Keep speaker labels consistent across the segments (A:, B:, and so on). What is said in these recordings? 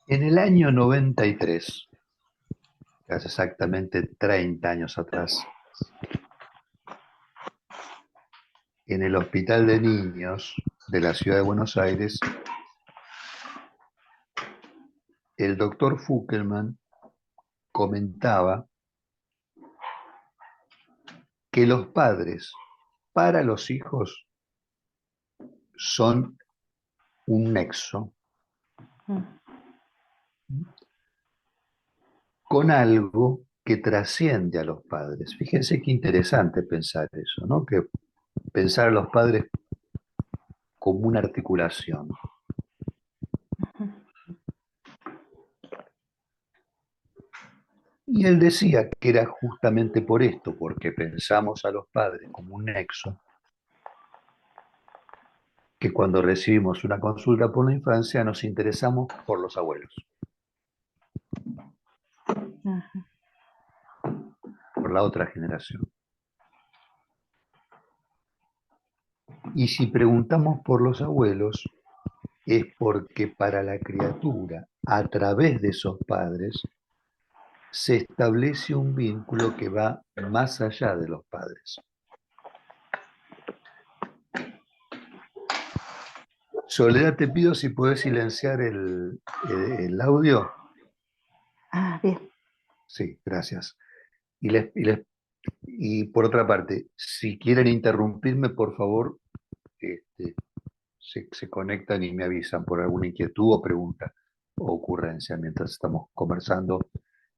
A: En el año 93, hace exactamente 30 años atrás, en el Hospital de Niños de la Ciudad de Buenos Aires, el doctor Fukelman comentaba que los padres para los hijos son un nexo
B: Mm.
A: con algo que trasciende a los padres. Fíjense qué interesante pensar eso, ¿no? Que pensar a los padres como una articulación. Y él decía que era justamente por esto, porque pensamos a los padres como un nexo, que cuando recibimos una consulta por la infancia nos interesamos por los abuelos,
B: Ujú.
A: por la otra generación. Y si preguntamos por los abuelos, es porque para la criatura, a través de esos padres, se establece un vínculo que va más allá de los padres. Soledad, te pido si puedes silenciar el audio.
B: Ah, bien.
A: Sí, gracias. Y por otra parte, si quieren interrumpirme, por favor, este, se conectan y me avisan por alguna inquietud o pregunta o ocurrencia mientras estamos conversando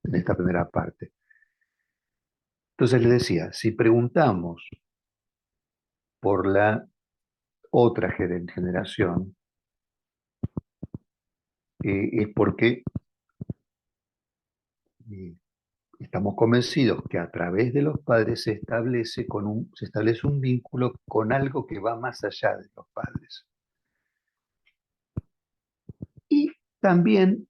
A: en esta primera parte. Entonces les decía, si preguntamos por la otra generación, es porque eh, estamos convencidos que a través de los padres se establece un vínculo con algo que va más allá de los padres. Y también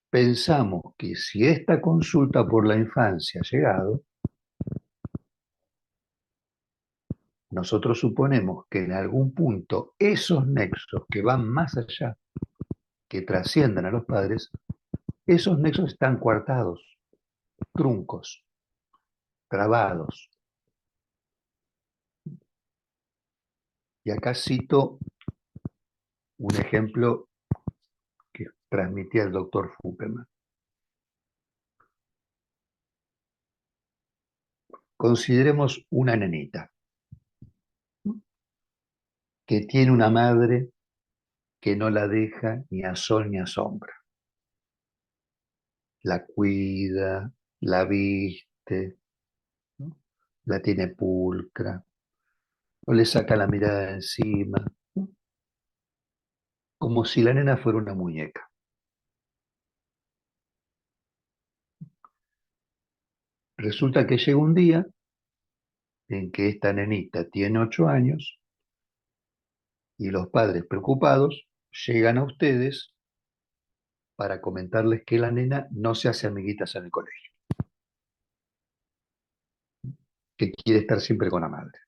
A: pensamos que si esta consulta por la infancia ha llegado, nosotros suponemos que en algún punto esos nexos que van más allá, que trascienden a los padres, esos nexos están coartados, truncos, trabados. Y acá cito un ejemplo que transmitía el doctor Fukelman. Consideremos una nenita que tiene una madre que no la deja ni a sol ni a sombra. La cuida, la viste, ¿no? La tiene pulcra, no le saca la mirada de encima, ¿no? Como si la nena fuera una muñeca. Resulta que llega un día en que esta nenita tiene 8 años y los padres preocupados llegan a ustedes para comentarles que la nena no se hace amiguitas en el colegio, que quiere estar siempre con la madre.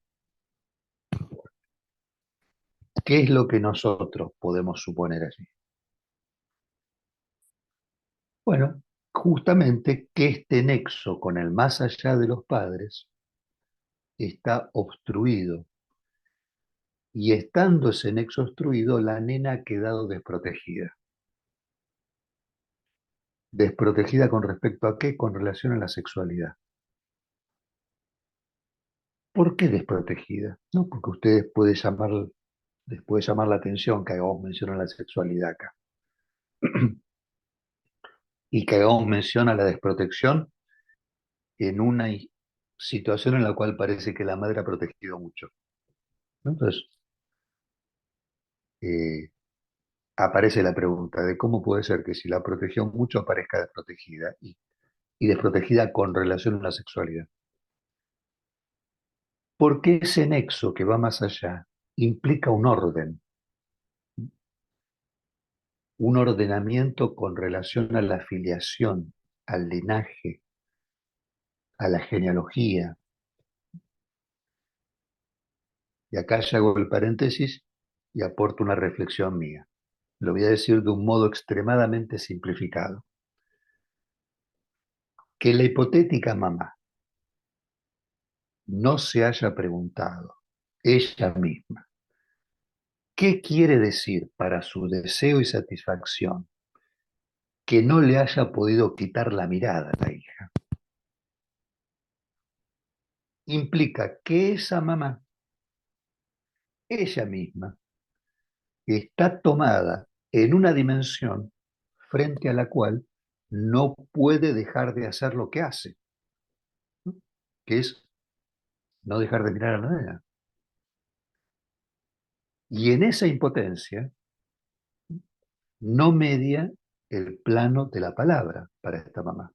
A: ¿Qué es lo que nosotros podemos suponer allí? Bueno, justamente que este nexo con el más allá de los padres está obstruido y estando ese nexo obstruido, la nena ha quedado desprotegida. ¿Desprotegida con respecto a qué? Con relación a la sexualidad. ¿Por qué desprotegida? No, porque les puede llamar la atención que hagamos mención a la sexualidad acá y que hagamos mención a la desprotección en una situación en la cual parece que la madre ha protegido mucho, ¿no? Entonces, eh, aparece la pregunta de cómo puede ser que si la protegió mucho aparezca desprotegida y desprotegida con relación a la sexualidad. Porque ese nexo que va más allá implica un ordenamiento con relación a la filiación, al linaje, a la genealogía. Y acá ya hago el paréntesis y aporto una reflexión mía. lo voy a decir de un modo extremadamente simplificado, que la hipotética mamá no se haya preguntado ella misma qué quiere decir para su deseo y satisfacción que no le haya podido quitar la mirada a la hija, implica que esa mamá, ella misma, está tomada en una dimensión frente a la cual no puede dejar de hacer lo que hace, ¿no? Que es no dejar de mirar a la nena. Y en esa impotencia no media el plano de la palabra para esta mamá.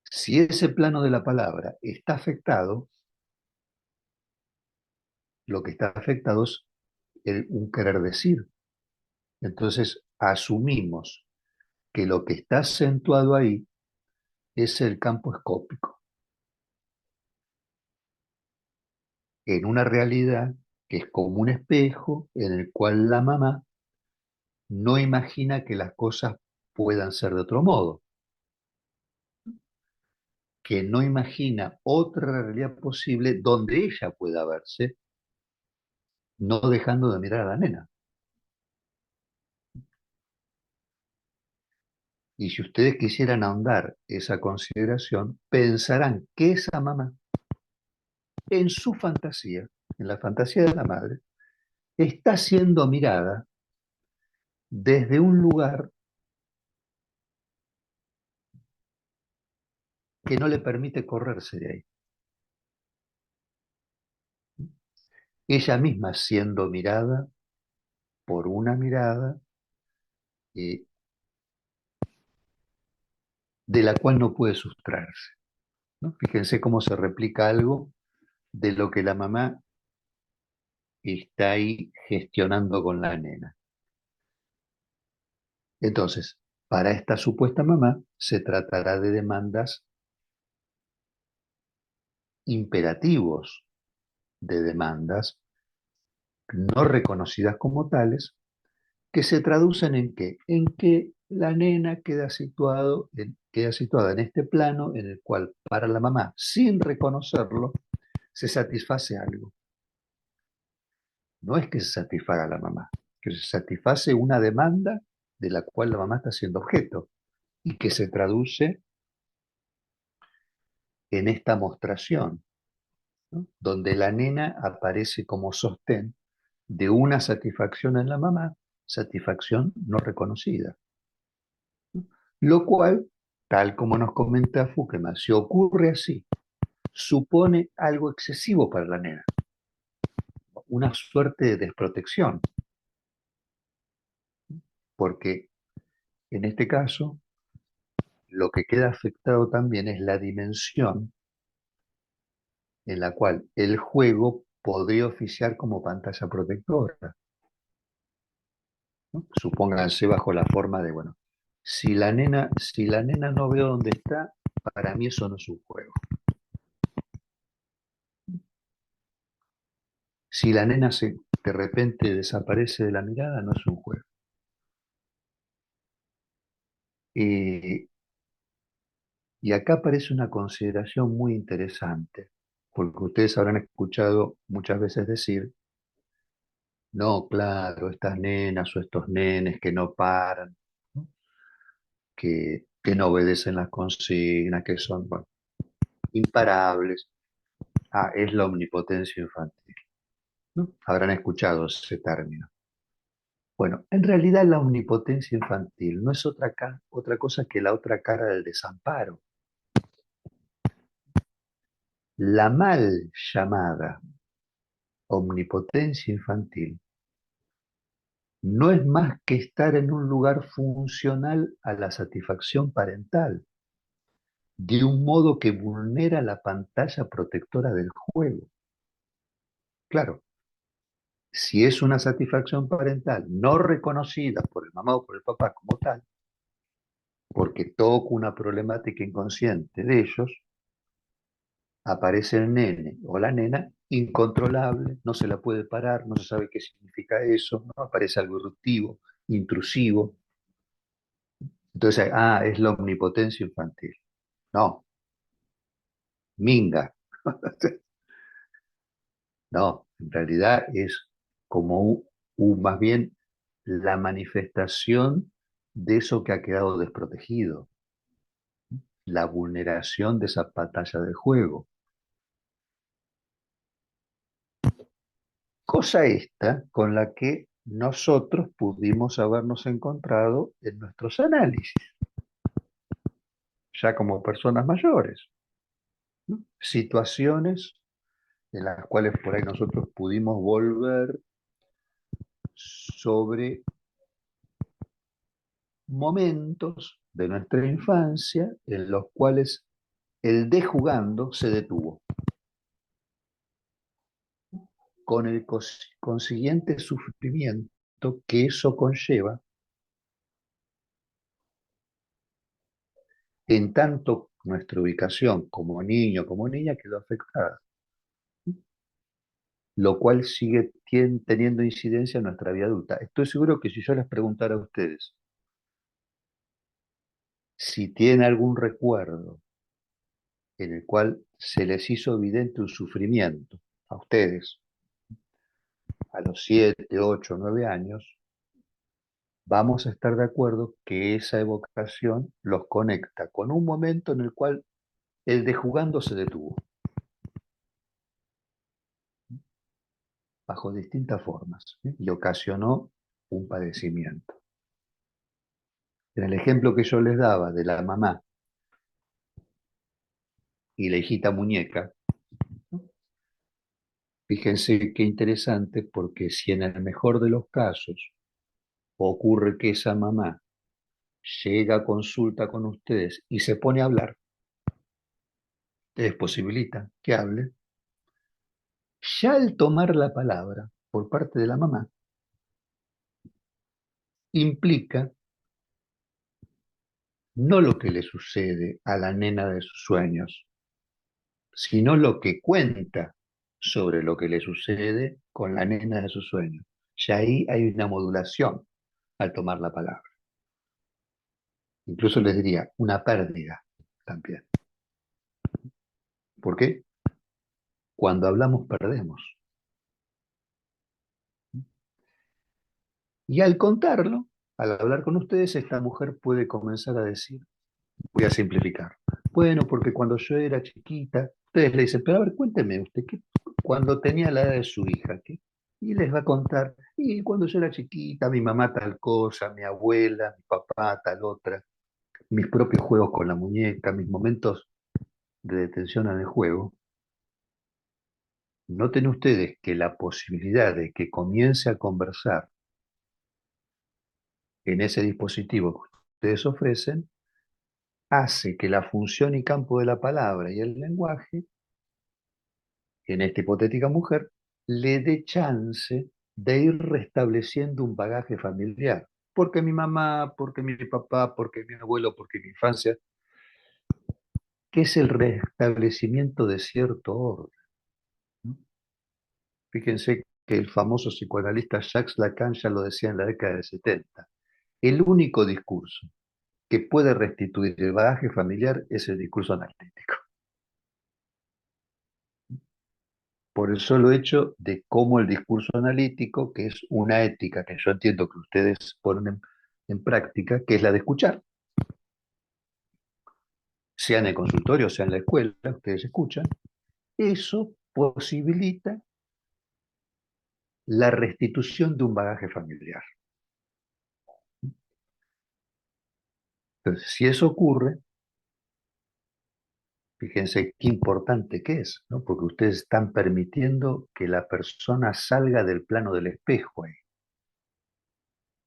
A: Si ese plano de la palabra está afectado, lo que está afectado es un querer decir. Entonces asumimos que lo que está acentuado ahí es el campo escópico, en una realidad que es como un espejo en el cual la mamá no imagina que las cosas puedan ser de otro modo, que no imagina otra realidad posible donde ella pueda verse, no dejando de mirar a la nena. Y si ustedes quisieran ahondar esa consideración, pensarán que esa mamá, en su fantasía, en la fantasía de la madre, está siendo mirada desde un lugar que no le permite correrse de ahí. Ella misma siendo mirada por una mirada eh, de la cual no puede sustraerse, ¿no? Fíjense cómo se replica algo de lo que la mamá está ahí gestionando con la nena. Entonces, para esta supuesta mamá se tratará de demandas imperativos, de demandas no reconocidas como tales, que se traducen en qué? En que la nena queda situada en este plano en el cual para la mamá, sin reconocerlo, se satisface algo. No es que se satisfaga la mamá, que se satisface una demanda de la cual la mamá está siendo objeto y que se traduce en esta mostración, ¿no? Donde la nena aparece como sostén de una satisfacción en la mamá, satisfacción no reconocida. Lo cual, tal como nos comenta Fukema, si ocurre así, supone algo excesivo para la nena, una suerte de desprotección, porque en este caso lo que queda afectado también es la dimensión en la cual el juego podría oficiar como pantalla protectora, ¿no? Supónganse bajo la forma de, bueno, si la nena no veo dónde está, para mí eso no es un juego. Si la nena de repente desaparece de la mirada, no es un juego. Eh, y acá aparece una consideración muy interesante, porque ustedes habrán escuchado muchas veces decir, no, claro, estas nenas o estos nenes que no paran, ¿no? Que no obedecen las consignas, que son, bueno, imparables. Ah, es la omnipotencia infantil, ¿no? Habrán escuchado ese término. Bueno, en realidad la omnipotencia infantil no es otra cosa que la otra cara del desamparo. La mal llamada omnipotencia infantil no es más que estar en un lugar funcional a la satisfacción parental, de un modo que vulnera la pantalla protectora del juego. Claro, si es una satisfacción parental no reconocida por el mamá o por el papá como tal, porque toca una problemática inconsciente de ellos, aparece el nene o la nena incontrolable, no se la puede parar, no se sabe qué significa eso, ¿no? Aparece algo irruptivo, intrusivo. Entonces, es la omnipotencia infantil. No, minga. No, en realidad es como más bien la manifestación de eso que ha quedado desprotegido, la vulneración de esa pantalla de juego. Cosa esta con la que nosotros pudimos habernos encontrado en nuestros análisis, ya como personas mayores, ¿no? Situaciones en las cuales por ahí nosotros pudimos volver sobre momentos de nuestra infancia en los cuales el de jugando se detuvo, con el consiguiente sufrimiento que eso conlleva, en tanto nuestra ubicación como niño, como niña quedó afectada, lo cual sigue teniendo incidencia en nuestra vida adulta. Estoy seguro que si yo les preguntara a ustedes si tienen algún recuerdo en el cual se les hizo evidente un sufrimiento a ustedes a los 7, 8, 9 años, vamos a estar de acuerdo que esa evocación los conecta con un momento en el cual el de jugando se detuvo, bajo distintas formas, ¿sí? Y ocasionó un padecimiento. En el ejemplo que yo les daba de la mamá y la hijita muñeca, ¿no? Fíjense qué interesante, porque si en el mejor de los casos ocurre que esa mamá llega a consulta con ustedes y se pone a hablar, les posibilita que hable, ya al tomar la palabra por parte de la mamá, implica no lo que le sucede a la nena de sus sueños, sino lo que cuenta sobre lo que le sucede con la nena de sus sueños. Ya ahí hay una modulación al tomar la palabra. Incluso les diría una pérdida también. ¿Por qué? Cuando hablamos perdemos. Y al contarlo, al hablar con ustedes, esta mujer puede comenzar a decir, voy a simplificar. Bueno, porque cuando yo era chiquita, ustedes le dicen, pero a ver, cuénteme usted, cuando tenía la edad de su hija, ¿qué? Y les va a contar, y cuando yo era chiquita, mi mamá tal cosa, mi abuela, mi papá tal otra, mis propios juegos con la muñeca, mis momentos de detención en el juego. Noten ustedes que la posibilidad de que comience a conversar en ese dispositivo que ustedes ofrecen hace que la función y campo de la palabra y el lenguaje en esta hipotética mujer, le dé chance de ir restableciendo un bagaje familiar. Porque mi mamá, porque mi papá, porque mi abuelo, porque mi infancia, que es el restablecimiento de cierto orden, ¿no? Fíjense que el famoso psicoanalista Jacques Lacan ya lo decía en la década del 70. El único discurso que puede restituir el bagaje familiar es el discurso analítico. Por el solo hecho de cómo el discurso analítico, que es una ética que yo entiendo que ustedes ponen en práctica, que es la de escuchar, sea en el consultorio, sea en la escuela, ustedes escuchan, eso posibilita la restitución de un bagaje familiar. Entonces, si eso ocurre, fíjense qué importante que es, ¿no? Porque ustedes están permitiendo que la persona salga del plano del espejo ahí,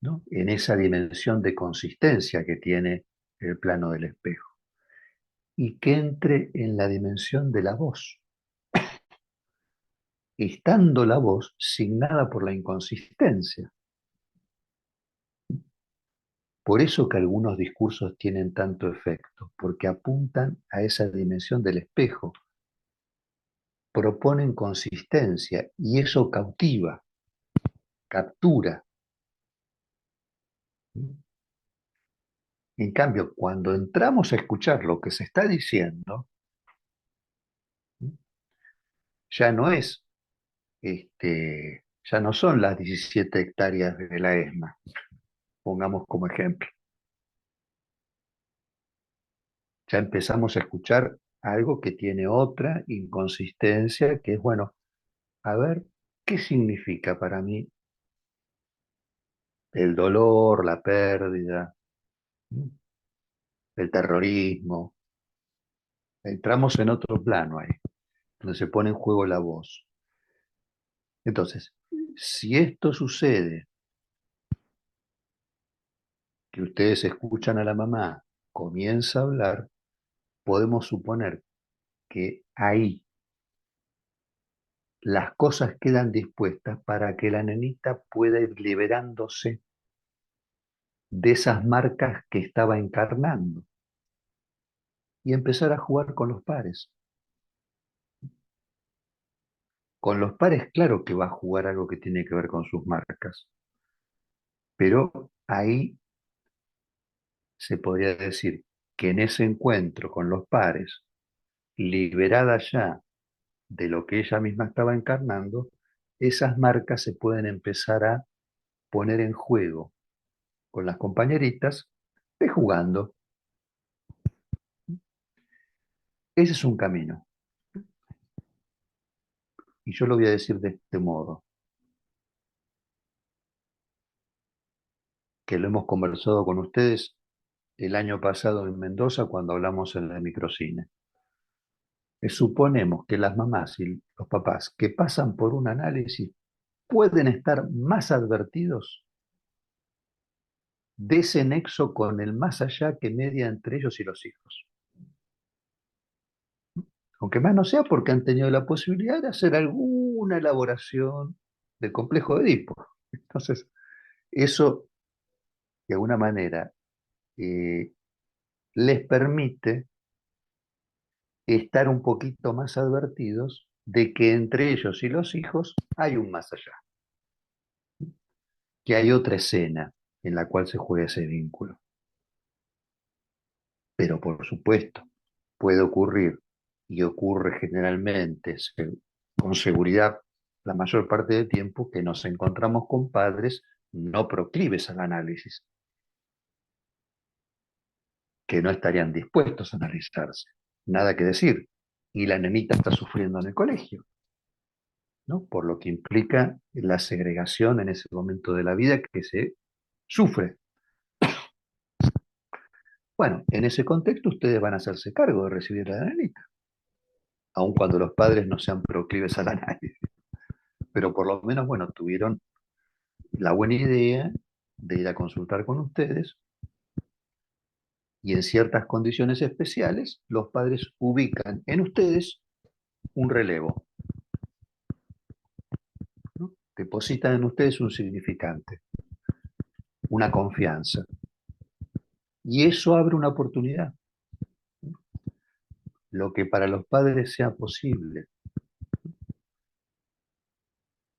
A: ¿no? En esa dimensión de consistencia que tiene el plano del espejo, y que entre en la dimensión de la voz, estando la voz signada por la inconsistencia. Por eso que algunos discursos tienen tanto efecto, porque apuntan a esa dimensión del espejo, proponen consistencia y eso cautiva, captura. En cambio, cuando entramos a escuchar lo que se está diciendo, ya no es, ya no son las 17 hectáreas de la ESMA, pongamos como ejemplo. Ya empezamos a escuchar algo que tiene otra inconsistencia, que es, bueno, a ver, ¿qué significa para mí el dolor, la pérdida, el terrorismo? Entramos en otro plano ahí, donde se pone en juego la voz. Entonces, si esto sucede, que ustedes escuchan a la mamá, comienza a hablar, podemos suponer que ahí las cosas quedan dispuestas para que la nenita pueda ir liberándose de esas marcas que estaba encarnando y empezar a jugar con los pares. Con los pares, claro que va a jugar algo que tiene que ver con sus marcas, pero ahí se podría decir que en ese encuentro con los pares, liberada ya de lo que ella misma estaba encarnando, esas marcas se pueden empezar a poner en juego con las compañeritas de jugando. Ese es un camino. Y yo lo voy a decir de este modo, que lo hemos conversado con ustedes el año pasado en Mendoza cuando hablamos en el microcine. Suponemos que las mamás y los papás que pasan por un análisis pueden estar más advertidos de ese nexo con el más allá que media entre ellos y los hijos. Aunque más no sea porque han tenido la posibilidad de hacer alguna elaboración del complejo de Edipo. Entonces, eso de alguna manera eh, les permite estar un poquito más advertidos de que entre ellos y los hijos hay un más allá, que hay otra escena en la cual se juega ese vínculo. Pero por supuesto, puede ocurrir y ocurre generalmente con seguridad la mayor parte del tiempo que nos encontramos con padres no proclives al análisis, que no estarían dispuestos a analizarse. Nada que decir. Y la nenita está sufriendo en el colegio, ¿no? Por lo que implica la segregación en ese momento de la vida que se sufre. Bueno, en ese contexto ustedes van a hacerse cargo de recibir a la nenita, aun cuando los padres no sean proclives al análisis. Pero por lo menos, bueno, tuvieron la buena idea de ir a consultar con ustedes y en ciertas condiciones especiales los padres ubican en ustedes un relevo, ¿no? Depositan en ustedes un significante, una confianza. Y eso abre una oportunidad. Lo que para los padres sea posible,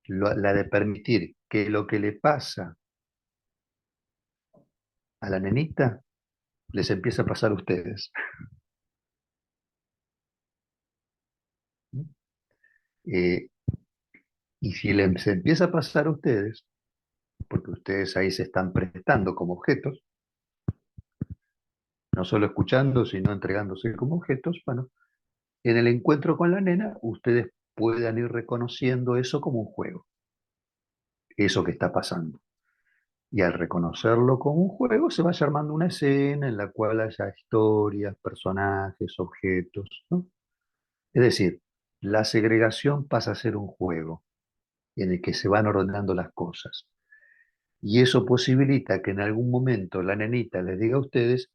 A: la de permitir que lo que le pasa a la nenita les empiece a pasar a ustedes. Eh, y si les empieza a pasar a ustedes, porque ustedes ahí se están prestando como objetos, no solo escuchando, sino entregándose como objetos, bueno, en el encuentro con la nena, ustedes puedan ir reconociendo eso como un juego, eso que está pasando. Y al reconocerlo como un juego, se vaya armando una escena en la cual haya historias, personajes, objetos, ¿no? Es decir, la segregación pasa a ser un juego en el que se van ordenando las cosas. Y eso posibilita que en algún momento la nenita les diga a ustedes,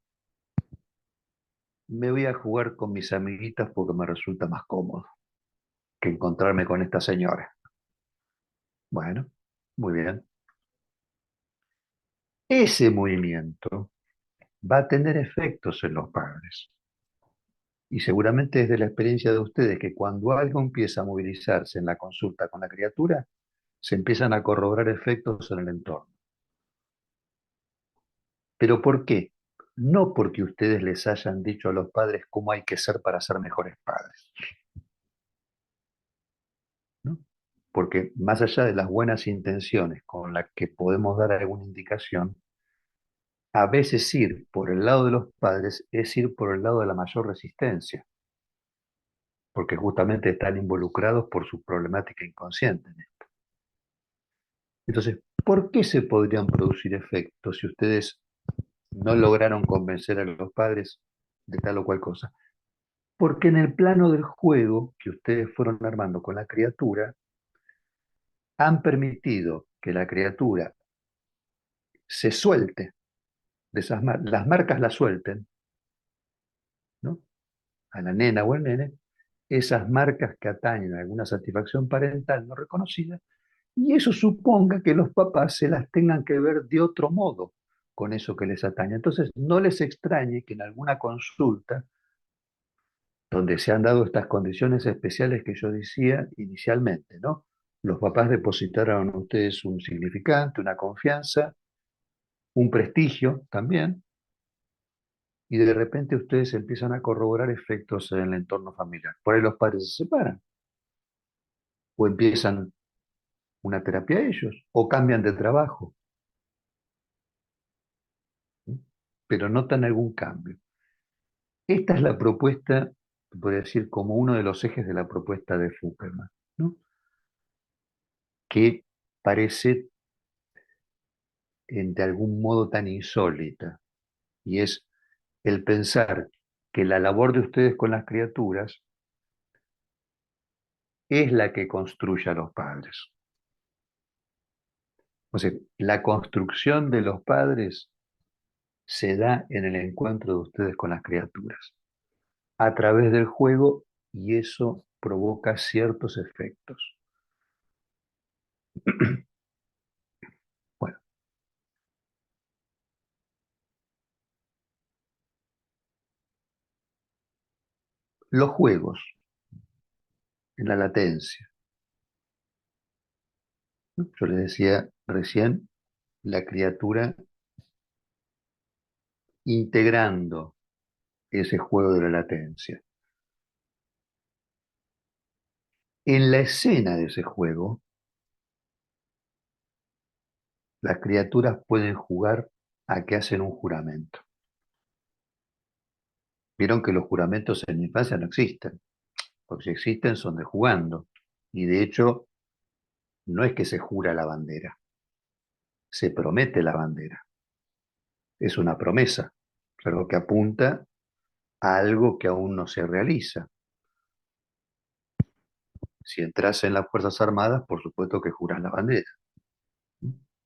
A: me voy a jugar con mis amiguitas porque me resulta más cómodo que encontrarme con esta señora. Bueno, muy bien. Ese movimiento va a tener efectos en los padres. Y seguramente es de la experiencia de ustedes que cuando algo empieza a movilizarse en la consulta con la criatura, se empiezan a corroborar efectos en el entorno. ¿Pero por qué? No porque ustedes les hayan dicho a los padres cómo hay que ser para ser mejores padres, ¿no? Porque más allá de las buenas intenciones con las que podemos dar alguna indicación, a veces ir por el lado de los padres es ir por el lado de la mayor resistencia, porque justamente están involucrados por su problemática inconsciente. Entonces, ¿por qué se podrían producir efectos si ustedes no lograron convencer a los padres de tal o cual cosa? Porque en el plano del juego que ustedes fueron armando con la criatura, han permitido que la criatura se suelte de esas marcas, las marcas las suelten, ¿no? A la nena o al nene, esas marcas que atañen a alguna satisfacción parental no reconocida, y eso suponga que los papás se las tengan que ver de otro modo con eso que les atañe. Entonces, no les extrañe que en alguna consulta, donde se han dado estas condiciones especiales que yo decía inicialmente, ¿no? Los papás depositaron en ustedes un significante, una confianza, un prestigio también, y de repente ustedes empiezan a corroborar efectos en el entorno familiar. Por ahí los padres se separan, o empiezan una terapia ellos, o cambian de trabajo, ¿sí? Pero notan algún cambio. Esta es la propuesta, podría decir, como uno de los ejes de la propuesta de Fukkerman, ¿no? Que parece de algún modo tan insólita, y es el pensar que la labor de ustedes con las criaturas es la que construye a los padres. O sea, la construcción de los padres se da en el encuentro de ustedes con las criaturas, a través del juego, y eso provoca ciertos efectos. Bueno, los juegos en la latencia, ¿no? Yo les decía recién, la criatura integrando ese juego de la latencia. En la escena de ese juego, las criaturas pueden jugar a que hacen un juramento. Vieron que los juramentos en la infancia no existen, porque si existen son de jugando. Y de hecho, no es que se jura la bandera, se promete la bandera. Es una promesa, algo que apunta a algo que aún no se realiza. Si entras en las Fuerzas Armadas, por supuesto que juras la bandera.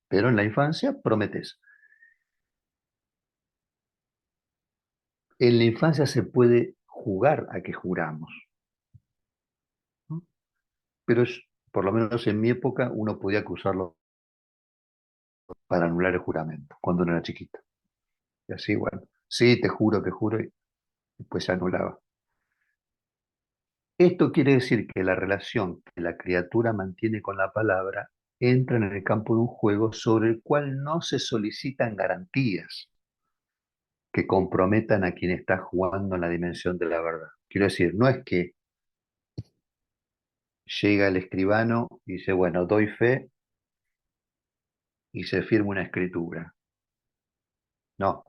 A: Pero en la infancia prometes. En la infancia se puede jugar a que juramos, ¿no? Pero por lo menos en mi época uno podía acusarlo para anular el juramento, cuando uno era chiquito. Y así, bueno, sí, te juro, y después se anulaba. Esto quiere decir que la relación que la criatura mantiene con la palabra entra en el campo de un juego sobre el cual no se solicitan garantías que comprometan a quien está jugando en la dimensión de la verdad. Quiero decir, no es que llega el escribano y dice, bueno, doy fe y se firma una escritura. No,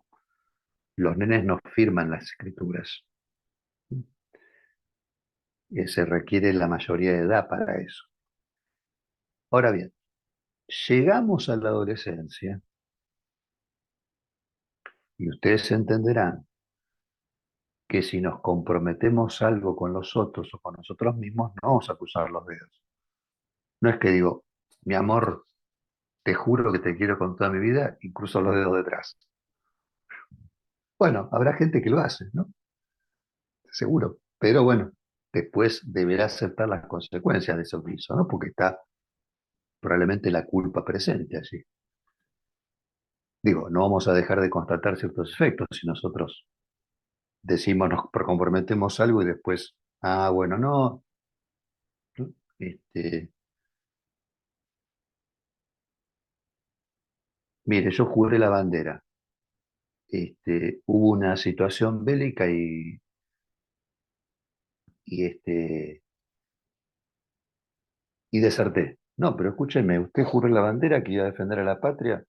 A: los nenes no firman las escrituras. Se requiere la mayoría de edad para eso. Ahora bien, llegamos a la adolescencia y ustedes entenderán que si nos comprometemos algo con los otros o con nosotros mismos, no vamos a cruzar los dedos. No es que digo, mi amor, te juro que te quiero con toda mi vida y cruzo los dedos detrás. Bueno, habrá gente que lo hace, ¿no? Seguro. Pero bueno, después deberá aceptar las consecuencias de ese oficio, ¿no? Porque está probablemente la culpa presente allí. Digo, no vamos a dejar de constatar ciertos efectos si nosotros decimos, nos comprometemos algo y después, bueno, no, ¿no? Mire, yo juré la bandera. Hubo una situación bélica y, y deserté. No, pero escúcheme, ¿usted juró la bandera que iba a defender a la patria?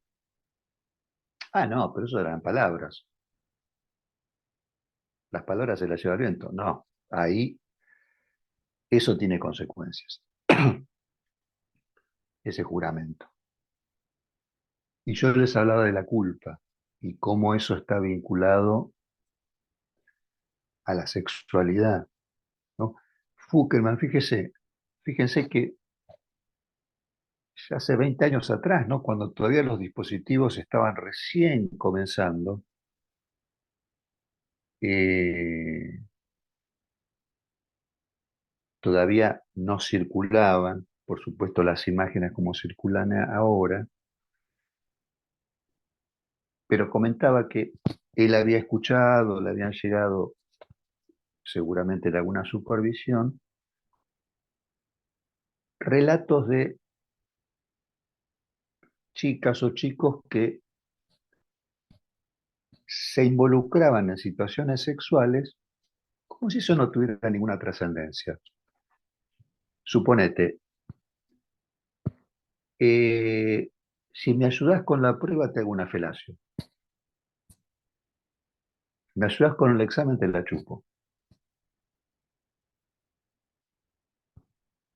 A: No, pero eso eran palabras. Las palabras se las lleva el viento. No, ahí eso tiene consecuencias, ese juramento. Y yo les hablaba de la culpa y cómo eso está vinculado a la sexualidad, ¿no? Fuckerman, fíjense que ya hace 20 años atrás, ¿no? Cuando todavía los dispositivos estaban recién comenzando, eh, todavía no circulaban, por supuesto, las imágenes como circulan ahora, pero comentaba que él había escuchado, le habían llegado seguramente de alguna supervisión, relatos de chicas o chicos que se involucraban en situaciones sexuales como si eso no tuviera ninguna trascendencia. Suponete, si me ayudas con la prueba te hago una felación, me ayudas con el examen te la chupo.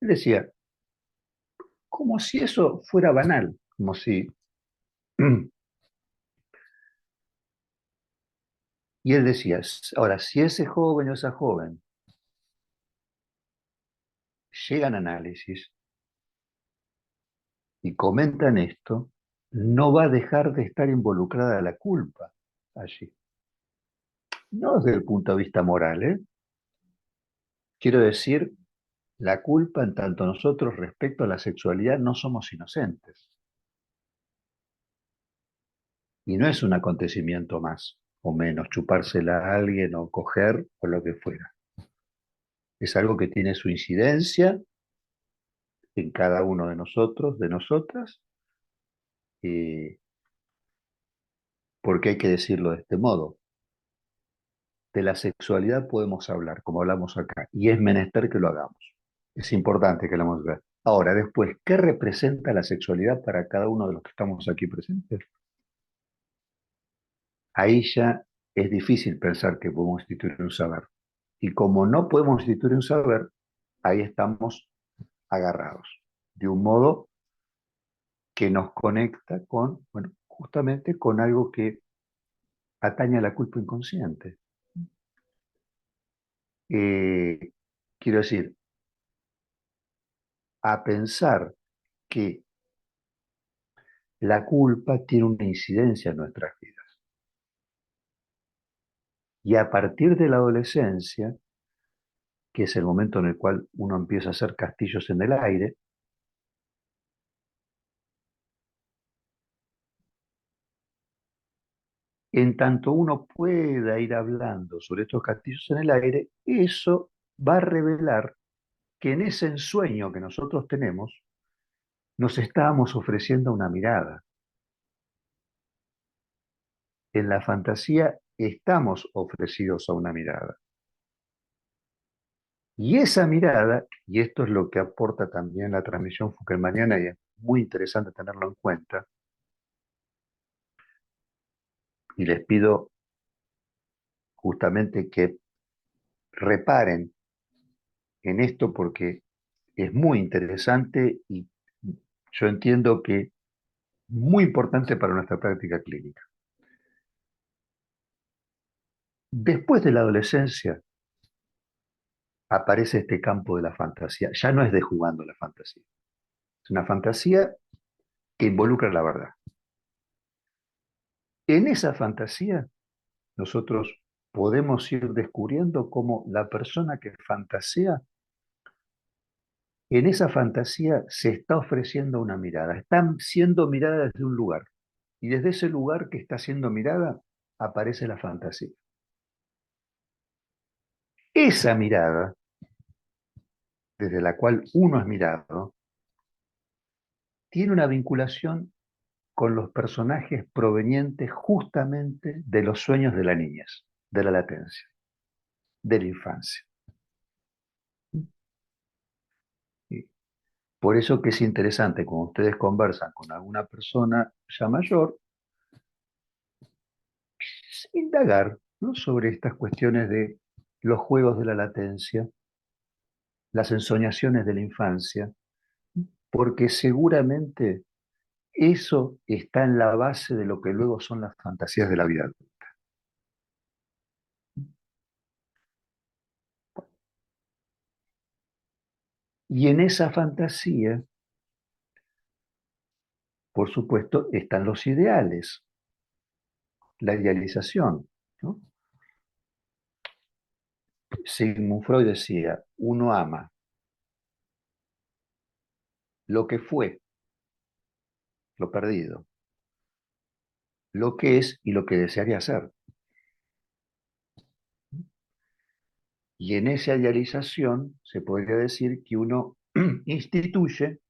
A: Él decía, como si eso fuera banal, como si... Y él decía, ahora, si ese joven o esa joven llegan a análisis y comentan esto, no va a dejar de estar involucrada la culpa allí. No desde el punto de vista moral, ¿eh? Quiero decir, la culpa en tanto nosotros respecto a la sexualidad no somos inocentes. Y no es un acontecimiento más o menos, chupársela a alguien o coger o lo que fuera. Es algo que tiene su incidencia en cada uno de nosotros, de nosotras, eh, porque hay que decirlo de este modo. De la sexualidad podemos hablar, como hablamos acá, y es menester que lo hagamos. Es importante que lo hagamos acá. Ahora, después, ¿qué representa la sexualidad para cada uno de los que estamos aquí presentes? Ahí ya es difícil pensar que podemos instituir un saber. Y como no podemos instituir un saber, ahí estamos agarrados, de un modo que nos conecta con, bueno, justamente con algo que atañe a la culpa inconsciente. Eh, Quiero decir, a pensar que la culpa tiene una incidencia en nuestras vidas. Y a partir de la adolescencia, que es el momento en el cual uno empieza a hacer castillos en el aire, en tanto uno pueda ir hablando sobre estos castillos en el aire, eso va a revelar que en ese ensueño que nosotros tenemos, nos estábamos ofreciendo una mirada. En la fantasía estamos ofrecidos a una mirada. Y esa mirada, y esto es lo que aporta también la transmisión Fukelmaniana, y es muy interesante tenerlo en cuenta, y les pido justamente que reparen en esto porque es muy interesante y yo entiendo que muy importante para nuestra práctica clínica. Después de la adolescencia aparece este campo de la fantasía. Ya no es de jugando la fantasía. Es una fantasía que involucra la verdad. En esa fantasía nosotros podemos ir descubriendo cómo la persona que fantasea, en esa fantasía se está ofreciendo una mirada. Está siendo mirada desde un lugar. Y desde ese lugar que está siendo mirada aparece la fantasía. Esa mirada, desde la cual uno es mirado, tiene una vinculación con los personajes provenientes justamente de los sueños de la niñez, de la latencia, de la infancia. Y por eso que es interesante cuando ustedes conversan con alguna persona ya mayor, indagar, ¿no?, sobre estas cuestiones de los juegos de la latencia, las ensoñaciones de la infancia, porque seguramente eso está en la base de lo que luego son las fantasías de la vida adulta. Y en esa fantasía, por supuesto, están los ideales, la idealización, ¿no? Sigmund Freud decía, uno ama lo que fue, lo perdido, lo que es y lo que desearía ser. Y en esa idealización se podría decir que uno instituye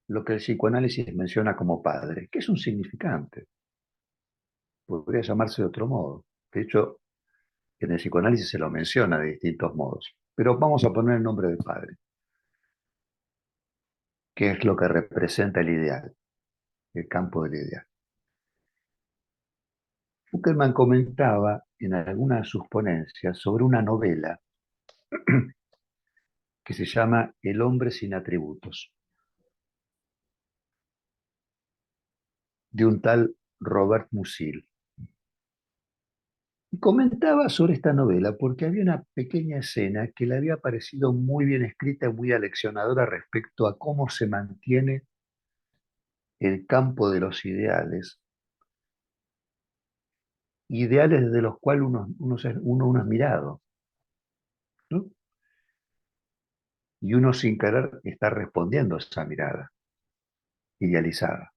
A: lo que el psicoanálisis menciona como padre, que es un significante, podría llamarse de otro modo. De hecho, en el psicoanálisis se lo menciona de distintos modos, pero vamos a poner el nombre de padre, que es lo que representa el ideal, el campo del ideal. Fuckelman comentaba en alguna de sus ponencias sobre una novela que se llama El hombre sin atributos, de un tal Robert Musil. Y comentaba sobre esta novela porque había una pequeña escena que le había parecido muy bien escrita y muy aleccionadora respecto a cómo se mantiene el campo de los ideales, ideales desde los cuales uno es mirado, ¿no? Y uno sin querer está respondiendo a esa mirada idealizada.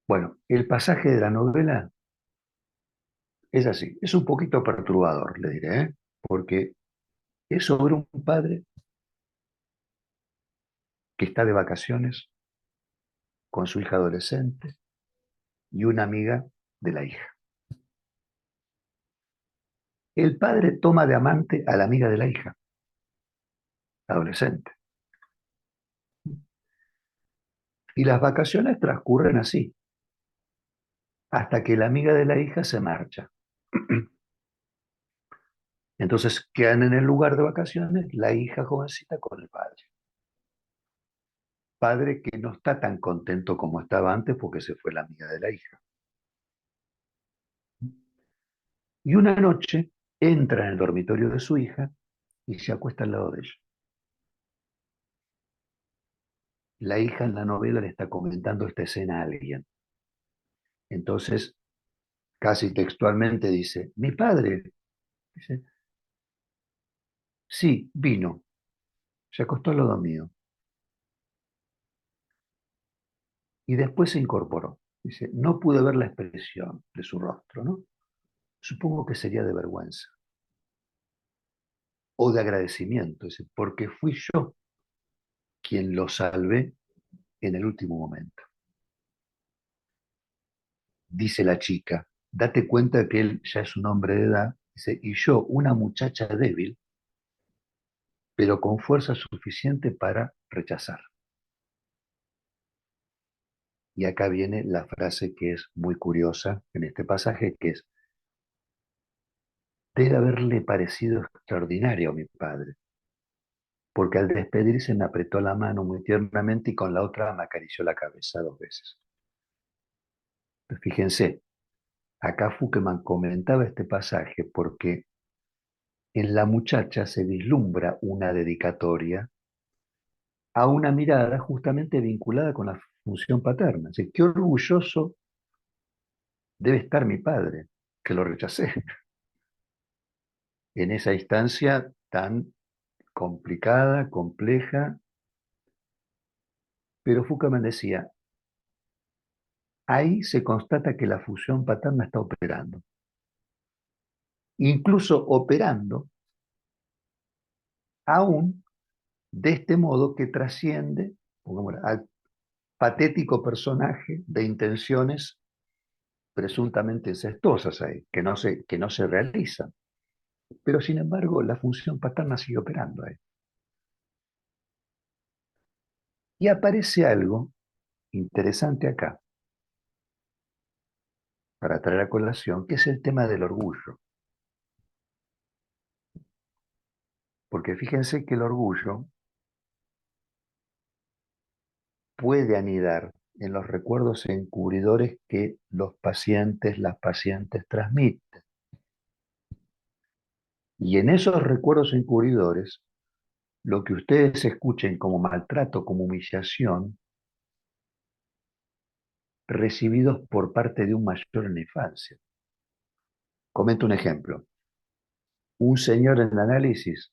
A: Bueno, el pasaje de la novela es así, es un poquito perturbador, le diré, ¿eh? Porque es sobre un padre que está de vacaciones con su hija adolescente y una amiga de la hija. El padre toma de amante a la amiga de la hija, adolescente. Y las vacaciones transcurren así, hasta que la amiga de la hija se marcha. Entonces quedan en el lugar de vacaciones la hija jovencita con el padre. Padre que no está tan contento como estaba antes porque se fue la amiga de la hija. Y una noche entra en el dormitorio de su hija y se acuesta al lado de ella. La hija en la novela le está comentando esta escena a alguien. Entonces, casi textualmente dice, mi padre, dice, sí, vino, se acostó al lado mío y después se incorporó. Dice, no pude ver la expresión de su rostro, ¿no? Supongo que sería de vergüenza o de agradecimiento, dice, porque fui yo quien lo salvé en el último momento. Dice la chica, date cuenta que él ya es un hombre de edad, dice, y yo, una muchacha débil, pero con fuerza suficiente para rechazar. Y acá viene la frase que es muy curiosa en este pasaje, que es, debe haberle parecido extraordinario a mi padre, porque al despedirse me apretó la mano muy tiernamente y con la otra me acarició la cabeza 2 veces. Pues fíjense, acá Fukeman comentaba este pasaje porque en la muchacha se vislumbra una dedicatoria a una mirada justamente vinculada con la función paterna. Así, qué orgulloso debe estar mi padre, que lo rechacé en esa instancia tan complicada, compleja, pero Fukeman decía, ahí se constata que la fusión paterna está operando. incluso operando aún de este modo que trasciende, pongámosle, al patético personaje de intenciones presuntamente incestuosas ahí, que no se realizan. Pero sin embargo, la función paterna sigue operando ahí. Y aparece algo interesante acá, para traer a colación, que es el tema del orgullo. Porque fíjense que el orgullo puede anidar en los recuerdos encubridores que los pacientes, las pacientes transmiten. Y en esos recuerdos encubridores, lo que ustedes escuchen como maltrato, como humillación, recibidos por parte de un mayor en la infancia. Comento un ejemplo. Un señor en análisis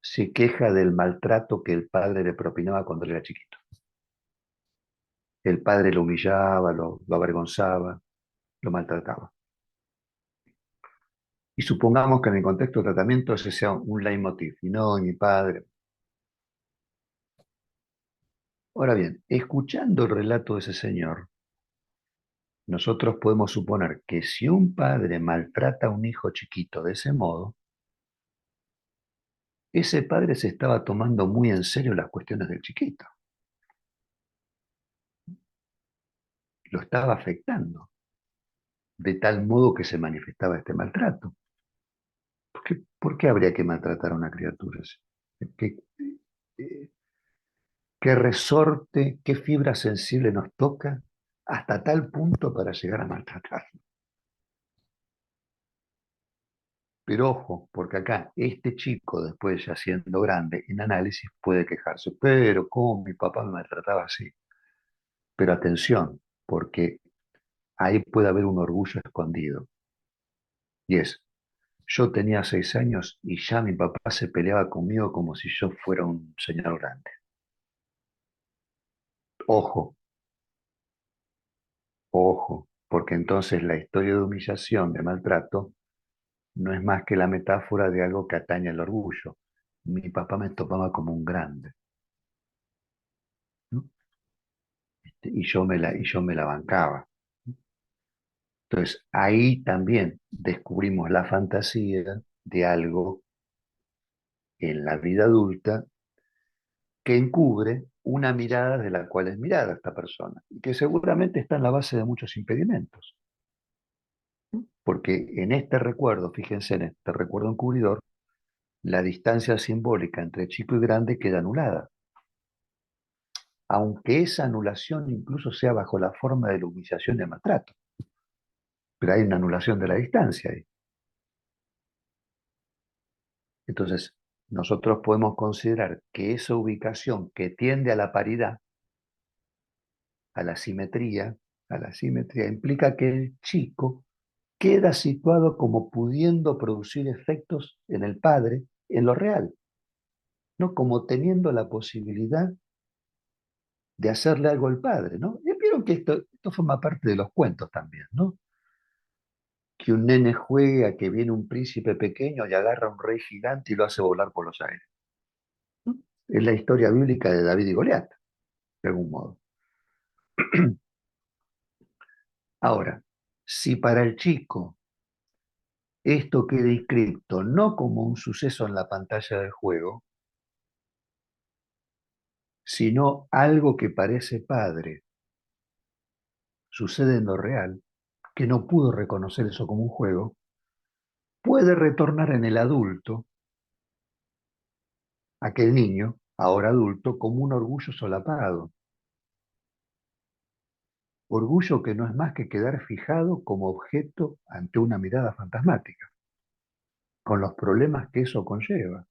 A: se queja del maltrato que el padre le propinaba cuando él era chiquito. El padre lo humillaba, lo avergonzaba, lo maltrataba. Y supongamos que en el contexto de tratamiento ese sea un leitmotiv. Y no, y mi padre. Ahora bien, escuchando el relato de ese señor, nosotros podemos suponer que si un padre maltrata a un hijo chiquito de ese modo, ese padre se estaba tomando muy en serio las cuestiones del chiquito. Lo estaba afectando, de tal modo que se manifestaba este maltrato. Por qué habría que maltratar a una criatura así? ¿Qué, eh, qué resorte, qué fibra sensible nos toca hasta tal punto para llegar a maltratarlo? Pero ojo, porque acá este chico, después ya siendo grande, en análisis puede quejarse, pero ¿cómo mi papá me maltrataba así? Pero atención, porque ahí puede haber un orgullo escondido. Y es, yo tenía 6 años y ya mi papá se peleaba conmigo como si yo fuera un señor grande. Ojo, ojo, porque entonces la historia de humillación, de maltrato, no es más que la metáfora de algo que atañe al orgullo. Mi papá me tomaba como un grande, ¿no? Y yo me la bancaba. Entonces, ahí también descubrimos la fantasía de algo en la vida adulta que encubre una mirada de la cual es mirada esta persona y que seguramente está en la base de muchos impedimentos. Porque en este recuerdo, fíjense en este recuerdo encubridor, la distancia simbólica entre chico y grande queda anulada, aunque esa anulación incluso sea bajo la forma de la humillación y el maltrato. Pero hay una anulación de la distancia ahí. Entonces, nosotros podemos considerar que esa ubicación que tiende a la paridad, a a la simetría, implica que el chico queda situado como pudiendo producir efectos en el padre, en lo real, ¿no? Como teniendo la posibilidad de hacerle algo al padre, ¿no? Y vieron que esto forma parte de los cuentos también, ¿no? Que un nene juegue a que viene un príncipe pequeño y agarra a un rey gigante y lo hace volar por los aires, ¿no? Es la historia bíblica de David y Goliat, de algún modo. Ahora, si para el chico esto queda inscrito no como un suceso en la pantalla del juego, sino algo que parece padre, sucede en lo real, que no pudo reconocer eso como un juego, puede retornar en el adulto, aquel niño, ahora adulto, como un orgullo solapado. Orgullo que no es más que quedar fijado como objeto ante una mirada fantasmática, con los problemas que eso conlleva.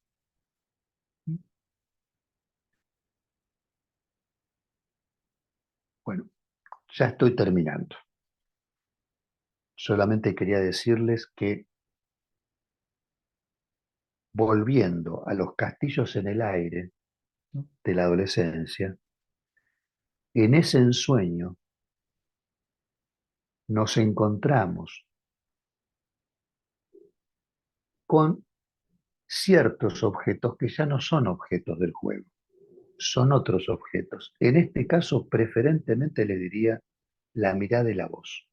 A: Bueno, ya estoy terminando. Solamente quería decirles que volviendo a los castillos en el aire, ¿no?, de la adolescencia, en ese ensueño nos encontramos con ciertos objetos que ya no son objetos del juego, son otros objetos. En este caso, preferentemente le diría la mirada y la voz.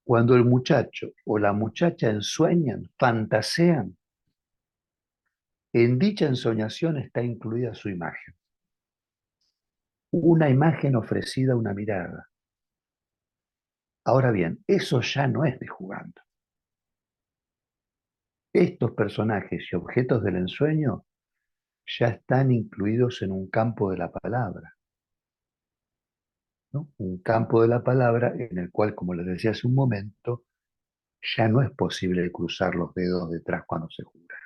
A: Cuando el muchacho o la muchacha ensueñan, fantasean, en dicha ensoñación está incluida su imagen. Una imagen ofrecida a una mirada. Ahora bien, eso ya no es de jugando. Estos personajes y objetos del ensueño ya están incluidos en un campo de la palabra, ¿no? Un campo de la palabra en el cual, como les decía hace un momento, ya no es posible cruzar los dedos detrás cuando se jura.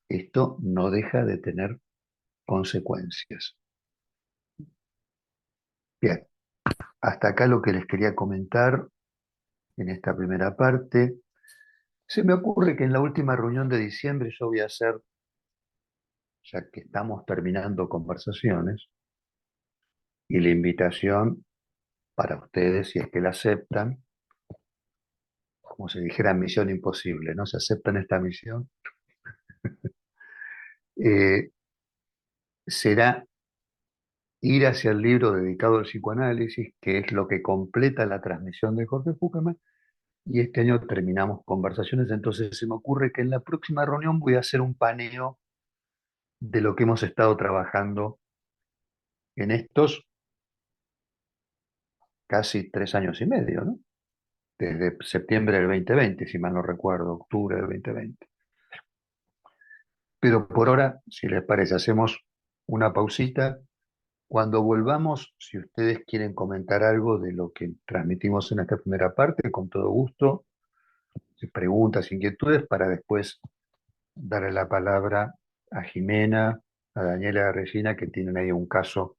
A: Esto no deja de tener consecuencias. Bien, hasta acá lo que les quería comentar en esta primera parte. Se me ocurre que en la última reunión de diciembre yo voy a hacer, ya que estamos terminando conversaciones, y la invitación para ustedes, si es que la aceptan, como si dijera misión imposible, ¿no? ¿Se aceptan esta misión? Eh, será ir hacia el libro dedicado al psicoanálisis, que es lo que completa la transmisión de Jorge Buckerman, y este año terminamos conversaciones, entonces se me ocurre que en la próxima reunión voy a hacer un paneo de lo que hemos estado trabajando en estos casi 3 años y medio, ¿no? Desde septiembre del 2020, si mal no recuerdo, octubre del 2020. Pero por ahora, si les parece, hacemos una pausita. Cuando volvamos, si ustedes quieren comentar algo de lo que transmitimos en esta primera parte, con todo gusto, preguntas, inquietudes, para después darle la palabra a Jimena, a Daniela y a Regina, que tienen ahí un caso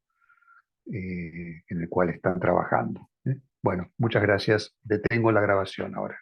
A: en el cual están trabajando. ¿Eh? Bueno, muchas gracias. Detengo la grabación ahora.